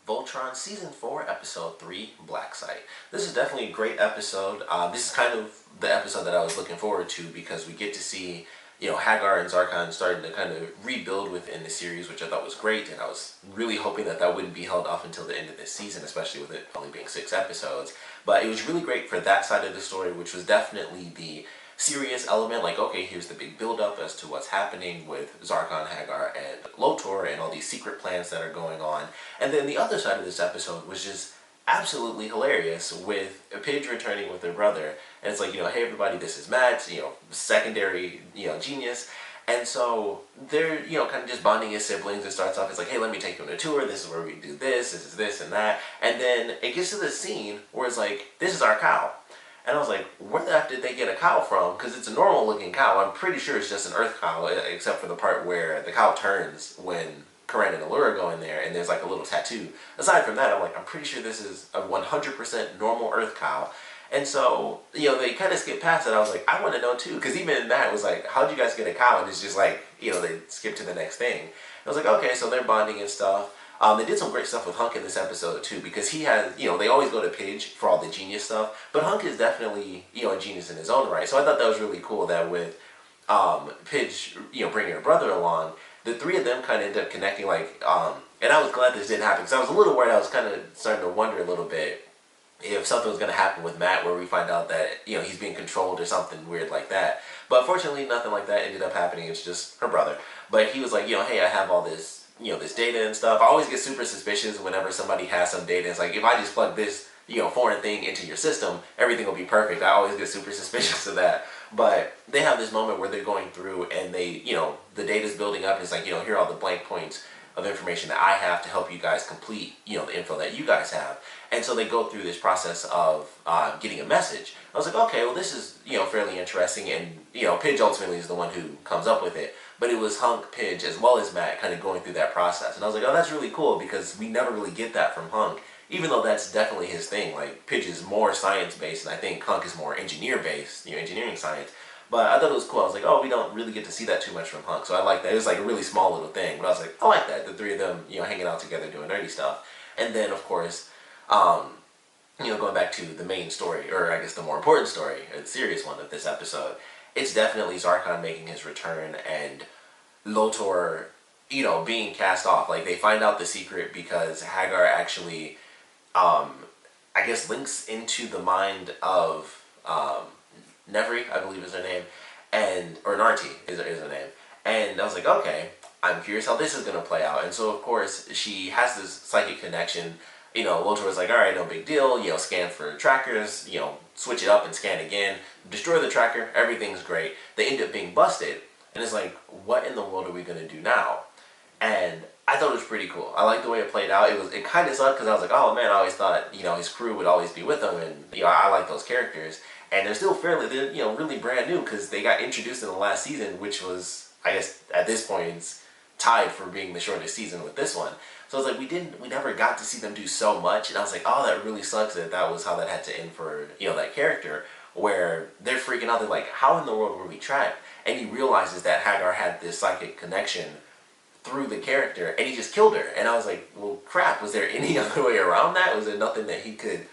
Voltron Season 4, Episode 3, Black Site. This is definitely a great episode. This is kind of the episode that I was looking forward to because we get to see, Hagar and Zarkon starting to kind of rebuild within the series, which I thought was great, and I was really hoping that that wouldn't be held off until the end of this season, especially with it only being 6 episodes. But it was really great for that side of the story, which was definitely the serious element, like, okay, here's the big build-up as to what's happening with Zarkon, Hagar, and Lotor, and all these secret plans that are going on. And then the other side of this episode was just absolutely hilarious, with Pidge returning with her brother. And it's like, hey everybody, this is Matt, secondary, genius. And so they're, kind of just bonding as siblings. It starts off, it's like, hey, let me take you on a tour. This is where we do this is this and that. And then it gets to this scene where it's like, this is our cow. And I was like, where the F did they get a cow from? Because it's a normal looking cow. I'm pretty sure it's just an earth cow, except for the part where the cow turns when Corinne and Allura go in there and there's like a little tattoo. Aside from that, I'm like, I'm pretty sure this is a 100% normal earth cow. And so, they kind of skip past it. I was like, I want to know too. Because even Matt was like, how'd you guys get a cow? And it's just like, they skip to the next thing. And I was like, okay, so they're bonding and stuff. They did some great stuff with Hunk in this episode too, because he has, they always go to Pidge for all the genius stuff, but Hunk is definitely, a genius in his own right. So I thought that was really cool that with Pidge, bringing her brother along, the three of them kind of ended up connecting, like, and I was glad this didn't happen, because I was a little worried. I was kind of starting to wonder a little bit if something was going to happen with Matt, where we find out that, he's being controlled or something weird like that. But fortunately, nothing like that ended up happening. It's just her brother. But he was like, hey, I have all this, this data and stuff. I always get super suspicious whenever somebody has some data. It's like, if I just plug this, foreign thing into your system, everything will be perfect. I always get super suspicious of that. But they have this moment where they're going through and they, the data's building up. And it's like, here are all the blank points of information that I have to help you guys complete, the info that you guys have. And so they go through this process of getting a message. I was like, okay, well, this is, fairly interesting. And, Pidge ultimately is the one who comes up with it. But it was Hunk, Pidge, as well as Matt kind of going through that process. And I was like, oh, that's really cool, because we never really get that from Hunk, even though that's definitely his thing. Like, Pidge is more science-based, and I think Hunk is more engineer-based, engineering science. But I thought it was cool. I was like, oh, we don't really get to see that too much from Hunk. So I like that. It was like a really small little thing. But I was like, I like that. The three of them, hanging out together doing nerdy stuff. And then, of course, going back to the main story, or I guess the more important story, or the serious one of this episode, it's definitely Zarkon making his return and Lotor, being cast off. Like, they find out the secret because Hagar actually, I guess, links into the mind of Nevri, I believe is her name, or Narti is her name. And I was like, okay, I'm curious how this is going to play out. And so, of course, she has this psychic connection. Lotor was like, all right, no big deal, scan for trackers, switch it up and scan again, destroy the tracker, everything's great. They end up being busted, and it's like, what in the world are we going to do now? And I thought it was pretty cool. I liked the way it played out. It kind of sucked, because I was like, oh man, I always thought, his crew would always be with him, and, I like those characters. And they're still they're really brand new, because they got introduced in the last season, which was, I guess, at this point, it's tied for being the shortest season with this one. So it's like, we never got to see them do so much, and I was like, oh, that really sucks that was how that had to end for, that character, where they're freaking out. They're like, how in the world were we tracked? And he realizes that Hagar had this psychic connection through the character, and he just killed her. And I was like, well, crap, was there any other way around that? Was there nothing that he could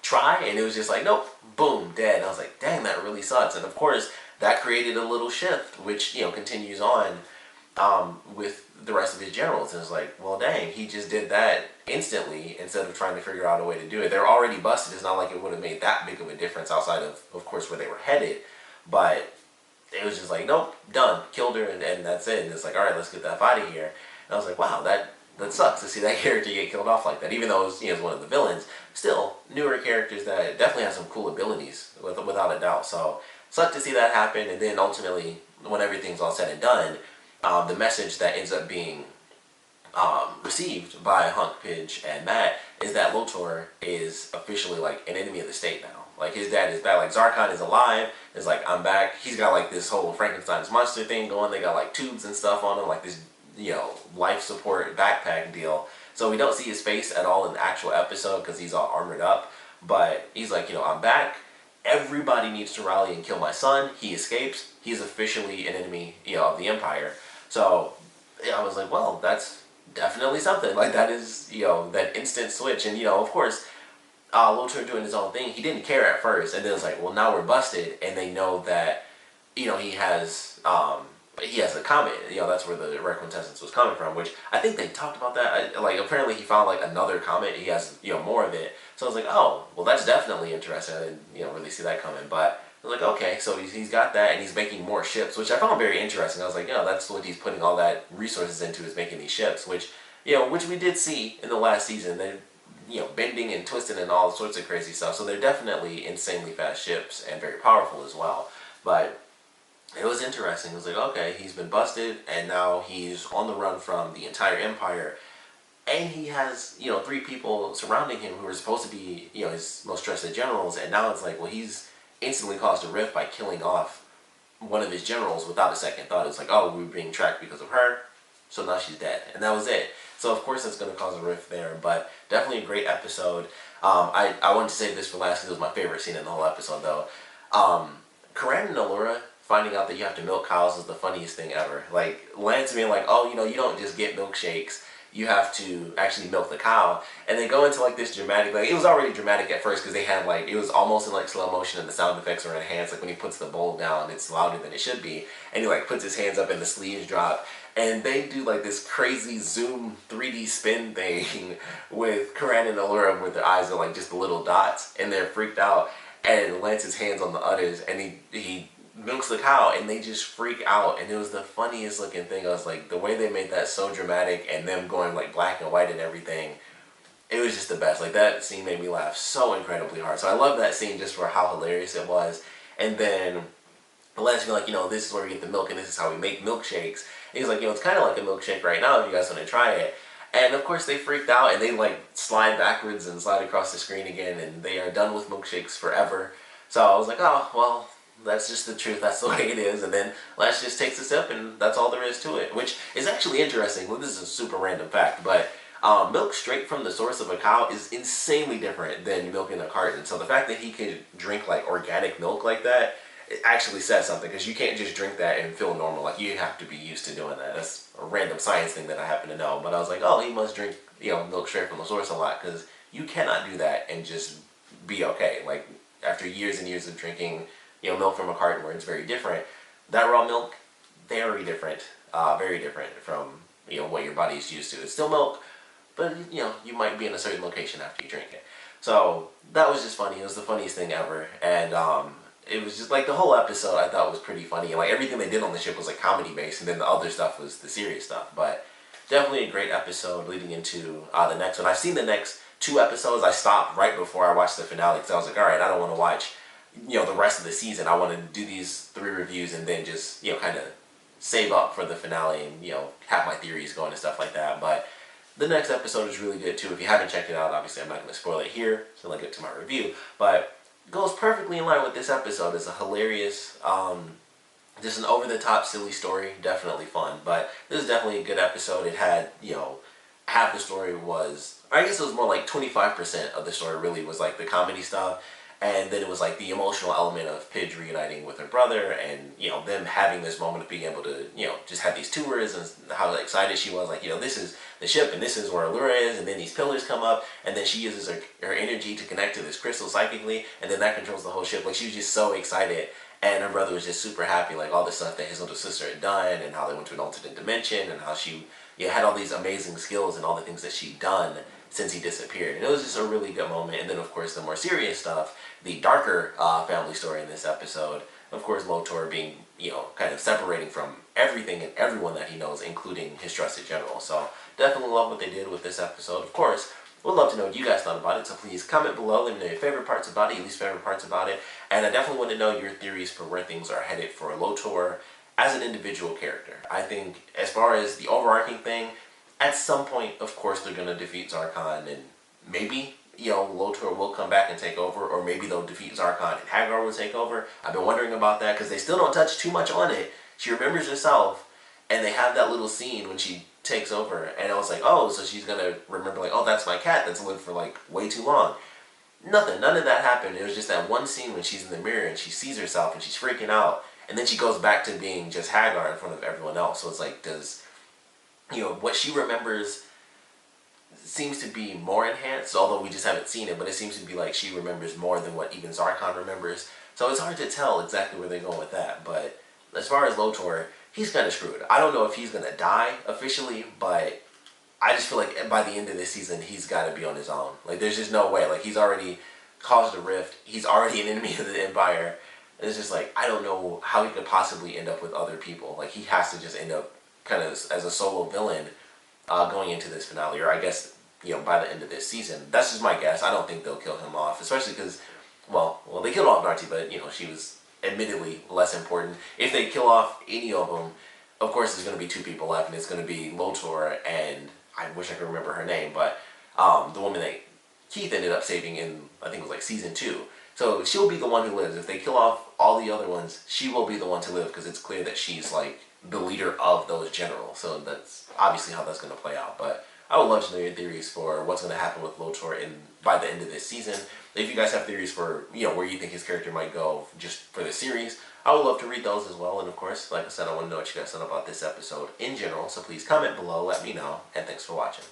try? And it was just like, nope, boom, dead. And I was like, dang, that really sucks. And of course, that created a little shift, which, continues on with the rest of his generals. And it's like, well, dang, he just did that instantly instead of trying to figure out a way to do it. They're already busted. It's not like it would have made that big of a difference outside of course, where they were headed. But it was just like, nope, done. Killed her, and that's it. And it's like, all right, let's get that out of here. And I was like, wow, that sucks to see that character get killed off like that. Even though it was, one of the villains, still, newer characters that definitely have some cool abilities, without a doubt. So, sucked to see that happen. And then ultimately, when everything's all said and done, the message that ends up being received by Hunk, Pidge, and Matt is that Lotor is officially like an enemy of the state now. Like, his dad is back. Like, Zarkon is alive. It's like, I'm back. He's got like this whole Frankenstein's monster thing going. They got like tubes and stuff on him, like this, life support backpack deal. So we don't see his face at all in the actual episode because he's all armored up. But he's like, I'm back. Everybody needs to rally and kill my son. He escapes. He's officially an enemy, of the Empire. So I was like, well, that's definitely something. Like, that is, that instant switch. And, of course, Lotor doing his own thing, he didn't care at first. And then it's like, well, now we're busted. And they know that, he has a comet. That's where the rare quintessence was coming from, which I think they talked about that. Like, apparently he found, like, another comet. He has, more of it. So I was like, oh, well, that's definitely interesting. I didn't, really see that coming. But I was like, okay, so he's got that, and he's making more ships, which I found very interesting. I was like, that's what he's putting all that resources into, is making these ships, which we did see in the last season. They're, bending and twisting and all sorts of crazy stuff. So they're definitely insanely fast ships and very powerful as well. But it was interesting. It was like, okay, he's been busted, and now he's on the run from the entire empire. And he has, 3 people surrounding him who are supposed to be, his most trusted generals. And now it's like, well, he's instantly caused a rift by killing off one of his generals without a second thought. It's like, oh, we were being tracked because of her, so now she's dead. And that was it. So, of course, that's going to cause a rift there. But definitely a great episode. I wanted to save this for last because it was my favorite scene in the whole episode, though. Karan and Allura finding out that you have to milk cows is the funniest thing ever. Like, Lance being like, oh, you don't just get milkshakes. You have to actually milk the cow. And they go into, like, this dramatic, like, it was already dramatic at first because they had, like, it was almost in, like, slow motion and the sound effects were enhanced. Like, when he puts the bowl down, it's louder than it should be. And he, like, puts his hands up and the sleeves drop. And they do, like, this crazy zoom 3D spin thing with Karan and Allura where their eyes are, like, just little dots. And they're freaked out. And Lance's hands on the udders. And he milks the cow, and they just freak out, and it was the funniest looking thing. I was like, the way they made that so dramatic, and them going like black and white and everything, it was just the best. Like, that scene made me laugh so incredibly hard. So I love that scene just for how hilarious it was. And then Lance being like, this is where we get the milk, and this is how we make milkshakes. And he's like, it's kind of like a milkshake right now if you guys want to try it. And of course they freaked out, and they like slide backwards and slide across the screen again, and they are done with milkshakes forever. So I was like, oh, well, that's just the truth. That's the way it is. And then Lance just takes a sip, and that's all there is to it, which is actually interesting. Well, this is a super random fact, but milk straight from the source of a cow is insanely different than milk in a carton. So the fact that he could drink like organic milk like that, it actually says something, because you can't just drink that and feel normal. Like, you have to be used to doing that. That's a random science thing that I happen to know. But I was like, oh, he must drink milk straight from the source a lot, because you cannot do that and just be okay. Like, after years and years of drinking milk from a carton where it's very different, that raw milk, very different from what your body is used to. It's still milk, but you might be in a certain location after you drink it. So that was just funny. It was the funniest thing ever. And it was just like the whole episode I thought was pretty funny. And like, everything they did on the ship was like comedy based, and then the other stuff was the serious stuff. But definitely a great episode leading into the next one. I've seen the next 2 episodes. I stopped right before I watched the finale because I was like, all right, I don't want to watch the rest of the season. I want to do these 3 reviews and then just kind of save up for the finale and have my theories going and stuff like that. But the next episode is really good too. If you haven't checked it out, obviously I'm not going to spoil it here, so I'll get to my review. But it goes perfectly in line with this episode. It's a hilarious, just an over-the-top silly story. Definitely fun. But this is definitely a good episode. It had half the story was, or I guess it was more like 25% of the story really was like the comedy stuff. And then it was like the emotional element of Pidge reuniting with her brother, and them having this moment of being able to just have these tours, and how excited she was. Like, this is the ship, and this is where Allura is, and then these pillars come up, and then she uses her energy to connect to this crystal psychically, and then that controls the whole ship. Like, she was just so excited, and her brother was just super happy. Like, all the stuff that his little sister had done, and how they went to an alternate dimension, and how she had all these amazing skills and all the things that she'd done since he disappeared. And it was just a really good moment. And then, of course, the more serious stuff, the darker family story in this episode, of course, Lotor being, kind of separating from everything and everyone that he knows, including his trusted general. So definitely love what they did with this episode. Of course, would love to know what you guys thought about it, so please comment below. Let me know your favorite parts about it, your least favorite parts about it. And I definitely want to know your theories for where things are headed for Lotor as an individual character. I think as far as the overarching thing, at some point, of course, they're going to defeat Zarkon, and maybe, Lotor will come back and take over, or maybe they'll defeat Zarkon and Hagar will take over. I've been wondering about that, because they still don't touch too much on it. She remembers herself, and they have that little scene when she takes over, and I was like, oh, so she's going to remember, like, oh, that's my cat that's lived for, like, way too long. Nothing. None of that happened. It was just that one scene when she's in the mirror, and she sees herself, and she's freaking out, and then she goes back to being just Hagar in front of everyone else. So it's like, does what she remembers seems to be more enhanced, although we just haven't seen it, but it seems to be like she remembers more than what even Zarkon remembers. So it's hard to tell exactly where they're going with that. But as far as Lotor, he's kind of screwed. I don't know if he's going to die officially, but I just feel like by the end of this season, he's got to be on his own. Like, there's just no way. Like, he's already caused a rift. He's already an enemy of the Empire. It's just like, I don't know how he could possibly end up with other people. Like, he has to just end up kind of as a solo villain going into this finale, or I guess, by the end of this season. That's just my guess. I don't think they'll kill him off, especially because, well, they killed off Narti, but, she was admittedly less important. If they kill off any of them, of course there's going to be two people left, and it's going to be Lotor and, I wish I could remember her name, but the woman that Keith ended up saving in, I think it was like season 2. So she'll be the one who lives. If they kill off all the other ones, she will be the one to live, because it's clear that she's like the leader of those generals. So that's obviously how that's going to play out. But I would love to know your theories for what's going to happen with Lotor by the end of this season. If you guys have theories for, where you think his character might go just for the series, I would love to read those as well. And of course, like I said, I want to know what you guys thought about this episode in general. So please comment below, let me know, and thanks for watching.